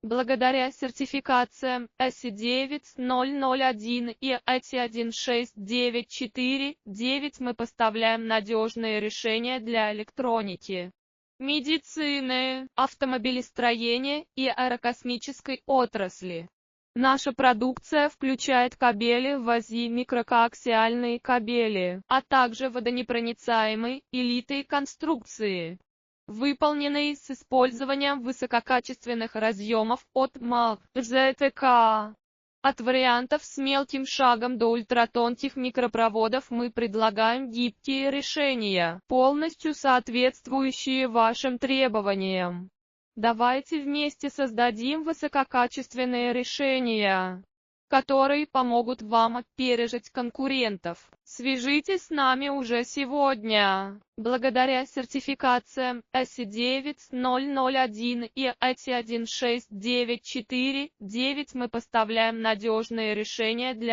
Благодаря сертификациям ISO 9001 и IATI 16949 мы поставляем надежные решения для электроники, медицины, автомобилестроения и аэрокосмической отрасли. Наша продукция включает кабели ВАЗи, микрокоаксиальные кабели, а также водонепроницаемые и литые конструкции, выполненные с использованием высококачественных разъемов от МАГ, ЗТК. От вариантов с мелким шагом до ультратонких микропроводов мы предлагаем гибкие решения, полностью соответствующие вашим требованиям. Давайте вместе создадим высококачественные решения, которые помогут вам опережать конкурентов. Свяжитесь с нами уже сегодня. Благодаря сертификациям ISO 9001 и IATI 16949 мы поставляем надежные решения для